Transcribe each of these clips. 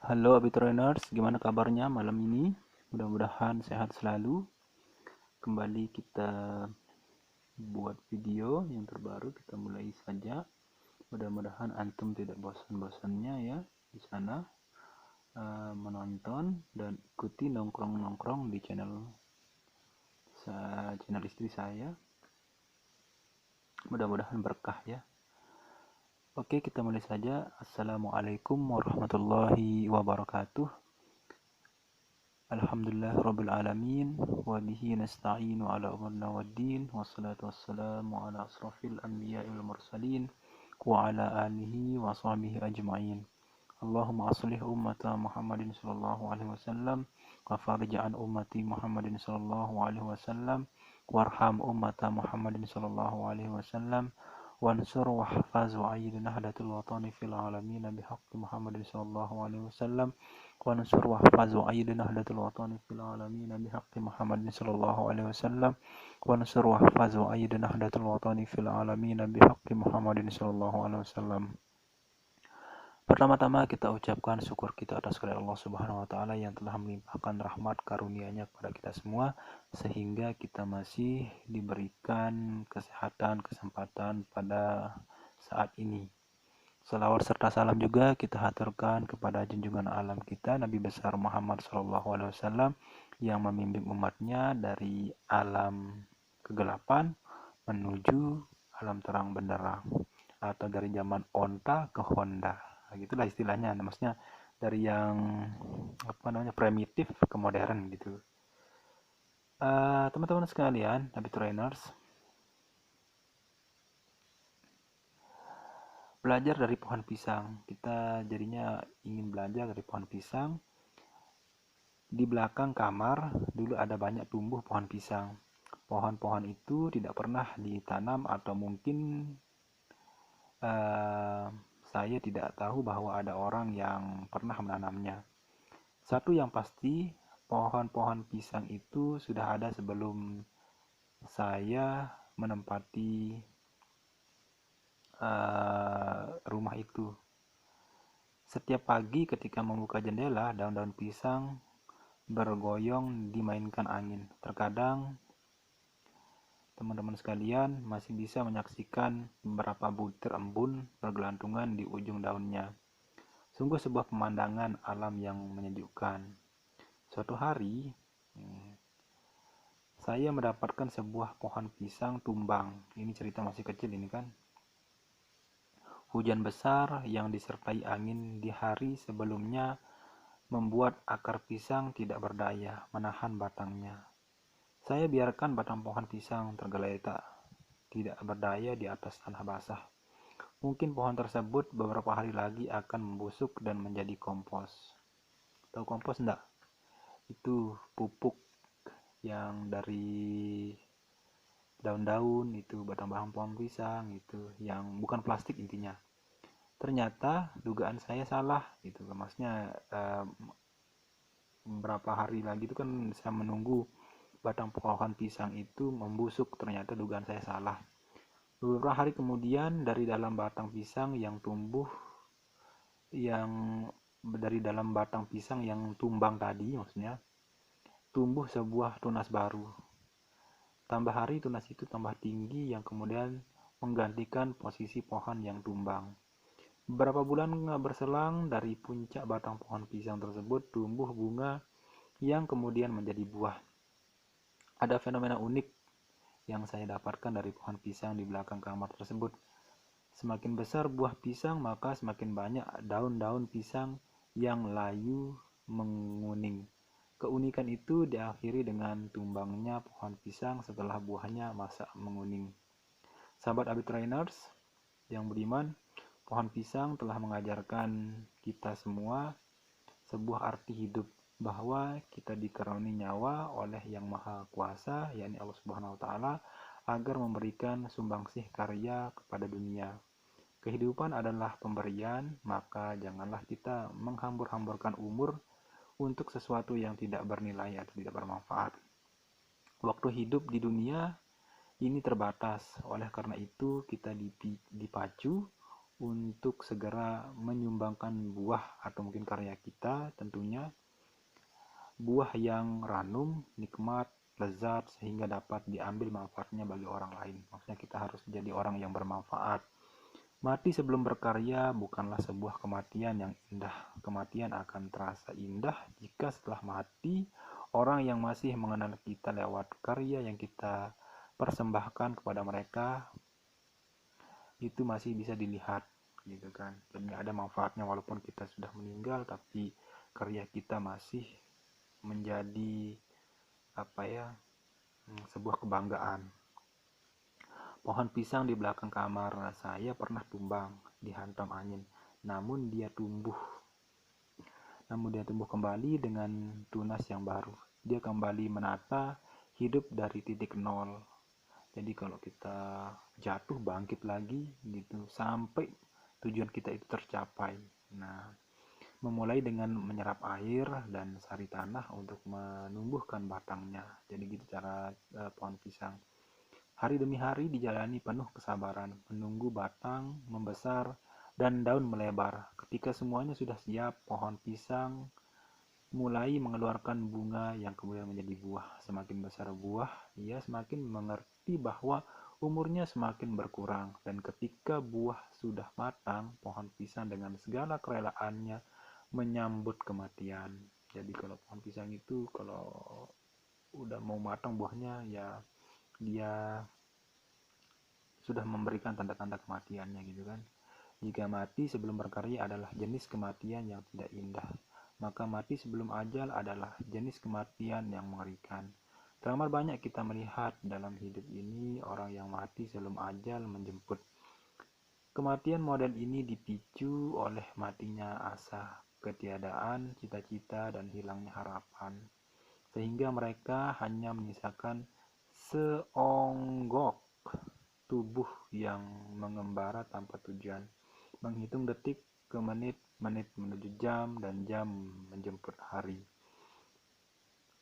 Halo Abitrainers, gimana kabarnya malam ini? Mudah-mudahan sehat selalu. Kembali kita buat video yang terbaru, kita mulai saja. Mudah-mudahan antum tidak bosan-bosannya ya di sana menonton dan ikuti nongkrong-nongkrong di channel istri saya. Mudah-mudahan berkah ya. Oke, kita mulai saja. Assalamualaikum warahmatullahi wabarakatuh. Alhamdulillah Rabbil Alamin wa bihi nasta'inu ala umurna waddin wassalatu wassalamu ala asrafil anbiya'i wal mursalin wa ala alihi wa sahbihi ajma'in. Allahumma aslih ummata Muhammadin sallallahu alaihi wasallam wa farij an ummati Muhammadin sallallahu alaihi wasallam warham ummata Muhammadin sallallahu alaihi wasallam wansur wahfaz wa ayyid nahdatul watani fil alamin bihaqqi Muhammadin sallallahu alaihi wasallam wansur wahfaz wa ayyid nahdatul watani fil alamin bihaqqi Muhammadin sallallahu alaihi wasallam wansur wahfaz wa ayyid nahdatul watani fil alamin bihaqqi Muhammadin sallallahu alaihi wasallam. Pertama-tama kita ucapkan syukur kita atas kehadirat Allah Subhanahu wa taala yang telah melimpahkan rahmat karunia-Nya kepada kita semua sehingga kita masih diberikan kesehatan, kesempatan pada saat ini. Salawat serta salam juga kita haturkan kepada junjungan alam kita Nabi besar Muhammad SAW yang membimbing umatnya dari alam kegelapan menuju alam terang benderang atau dari zaman onta ke Honda. Gitulah istilahnya, maksudnya dari yang primitif ke modern gitu. Teman-teman sekalian, Abitrainers, belajar dari pohon pisang. Kita jadinya ingin belajar dari pohon pisang. Di belakang kamar dulu ada banyak tumbuh pohon pisang. Pohon-pohon itu tidak pernah ditanam atau mungkin saya tidak tahu bahwa ada orang yang pernah menanamnya. Satu yang pasti, pohon-pohon pisang itu sudah ada sebelum saya menempati rumah itu. Setiap pagi ketika membuka jendela, daun-daun pisang bergoyong dimainkan angin. Terkadang teman-teman sekalian masih bisa menyaksikan beberapa butir embun bergelantungan di ujung daunnya. Sungguh sebuah pemandangan alam yang menyejukkan. Suatu hari, saya mendapatkan sebuah pohon pisang tumbang. Ini cerita masih kecil ini kan. Hujan besar yang disertai angin di hari sebelumnya membuat akar pisang tidak berdaya menahan batangnya. Saya biarkan batang pohon pisang tergeletak, tidak berdaya di atas tanah basah. Mungkin pohon tersebut beberapa hari lagi akan membusuk dan menjadi kompos. Tahu kompos enggak? Itu pupuk yang dari daun-daun itu, batang-batang pohon pisang itu, yang bukan plastik intinya. Ternyata dugaan saya salah gitu. Maksudnya beberapa hari lagi itu kan saya menunggu batang pohon pisang itu membusuk, ternyata dugaan saya salah. Beberapa hari kemudian dari dalam batang pisang yang tumbang tadi maksudnya, tumbuh sebuah tunas baru. Tambah hari tunas itu tambah tinggi yang kemudian menggantikan posisi pohon yang tumbang. Beberapa bulan berselang dari puncak batang pohon pisang tersebut tumbuh bunga yang kemudian menjadi buah. Ada fenomena unik yang saya dapatkan dari pohon pisang di belakang kamar tersebut. Semakin besar buah pisang, maka semakin banyak daun-daun pisang yang layu menguning. Keunikan itu diakhiri dengan tumbangnya pohon pisang setelah buahnya masa menguning. Sahabat Abitrainers yang beriman, pohon pisang telah mengajarkan kita semua sebuah arti hidup, bahwa kita dikaruniai nyawa oleh Yang Maha Kuasa, yakni Allah Subhanahu wa taala, agar memberikan sumbangsih karya kepada dunia. Kehidupan adalah pemberian, maka janganlah kita menghambur-hamburkan umur untuk sesuatu yang tidak bernilai atau tidak bermanfaat. Waktu hidup di dunia ini terbatas, oleh karena itu kita dipacu untuk segera menyumbangkan buah atau mungkin karya kita, tentunya buah yang ranum, nikmat, lezat, sehingga dapat diambil manfaatnya bagi orang lain. Maksudnya kita harus jadi orang yang bermanfaat. Mati sebelum berkarya bukanlah sebuah kematian yang indah. Kematian akan terasa indah jika setelah mati, orang yang masih mengenal kita lewat karya yang kita persembahkan kepada mereka itu masih bisa dilihat, gitu kan. Dan ada manfaatnya walaupun kita sudah meninggal, tapi karya kita masih menjadi sebuah kebanggaan. Pohon pisang di belakang kamar saya pernah tumbang, dihantam angin. Namun dia tumbuh kembali dengan tunas yang baru. Dia kembali menata hidup dari titik nol. Jadi kalau kita jatuh bangkit lagi gitu sampai tujuan kita itu tercapai. Nah, memulai dengan menyerap air dan sari tanah untuk menumbuhkan batangnya. Jadi gitu cara pohon pisang. Hari demi hari dijalani penuh kesabaran, menunggu batang membesar dan daun melebar. Ketika semuanya sudah siap, pohon pisang mulai mengeluarkan bunga yang kemudian menjadi buah. Semakin besar buah, ia semakin mengerti bahwa umurnya semakin berkurang. Dan ketika buah sudah matang, pohon pisang dengan segala kerelaannya menyambut kematian. Jadi kalau pohon pisang itu kalau udah mau matang buahnya, ya dia sudah memberikan tanda-tanda kematiannya gitu kan. Jika mati sebelum berkarya adalah jenis kematian yang tidak indah, maka mati sebelum ajal adalah jenis kematian yang mengerikan. Teramat banyak kita melihat dalam hidup ini orang yang mati sebelum ajal menjemput. Kematian model ini dipicu oleh matinya asa, ketiadaan, cita-cita, dan hilangnya harapan. Sehingga mereka hanya menyisakan seonggok tubuh yang mengembara tanpa tujuan, menghitung detik ke menit, menit menuju jam, dan jam menjemput hari.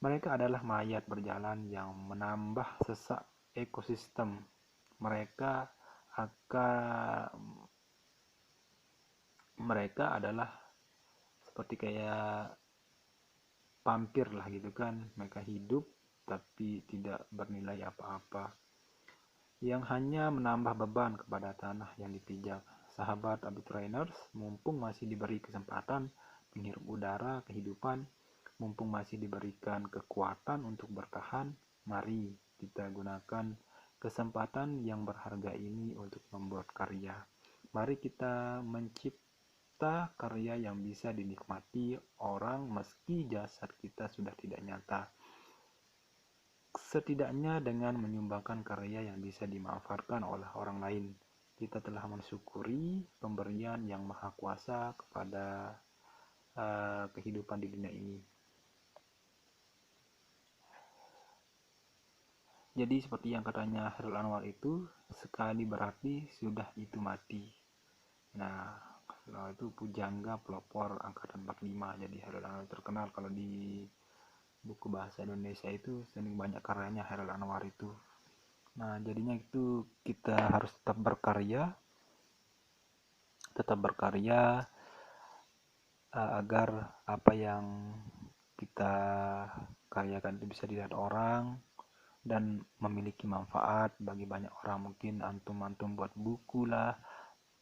Mereka adalah mayat berjalan yang menambah sesak ekosistem. Mereka adalah seperti kayak vampir lah gitu kan. Mereka hidup tapi tidak bernilai apa-apa, yang hanya menambah beban kepada tanah yang dipijak. Sahabat Abitrainers, mumpung masih diberi kesempatan menghirup udara kehidupan, mumpung masih diberikan kekuatan untuk bertahan, mari kita gunakan kesempatan yang berharga ini untuk membuat karya. Mari kita mencipta karya yang bisa dinikmati orang meski jasad kita sudah tidak nyata. Setidaknya dengan menyumbangkan karya yang bisa dimanfaatkan oleh orang lain, kita telah mensyukuri pemberian yang maha kuasa kepada kehidupan di dunia ini. Jadi seperti yang katanya Chairul Anwar itu, sekali berarti sudah itu mati. Nah, itu pujangga pelopor angkatan 45. Jadi Chairul Anwar terkenal kalau di buku bahasa Indonesia itu sering banyak karyanya Chairul Anwar itu. Nah, jadinya itu kita harus tetap berkarya agar apa yang kita karyakan itu bisa dilihat orang dan memiliki manfaat bagi banyak orang. Mungkin antum buat buku lah,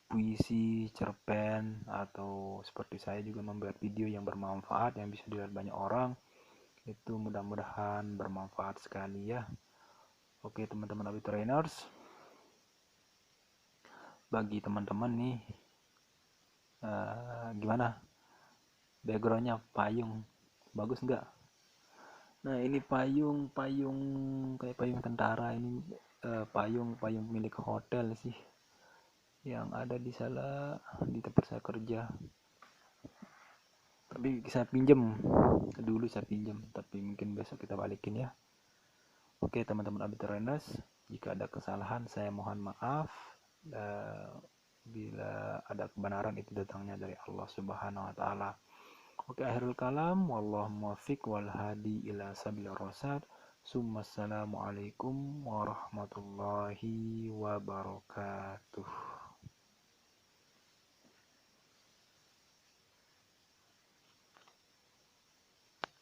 puisi, cerpen, atau seperti saya juga membuat video yang bermanfaat yang bisa dilihat banyak orang. Itu mudah-mudahan bermanfaat sekali ya. Oke teman-teman Abitrainers, bagi teman-teman nih gimana backgroundnya, payung bagus nggak? Nah ini payung kayak payung tentara ini, payung milik hotel sih yang ada di tempat saya kerja, tapi saya pinjem tapi mungkin besok kita balikin ya. Oke teman-teman Abitrainers, jika ada kesalahan saya mohon maaf. Bila ada kebenaran itu datangnya dari Allah Subhanahu wa taala. Oke, akhirul kalam, wallahu muwaffiq wal hadi ila sabilir rasyad. Assalamualaikum warahmatullahi wabarakatuh.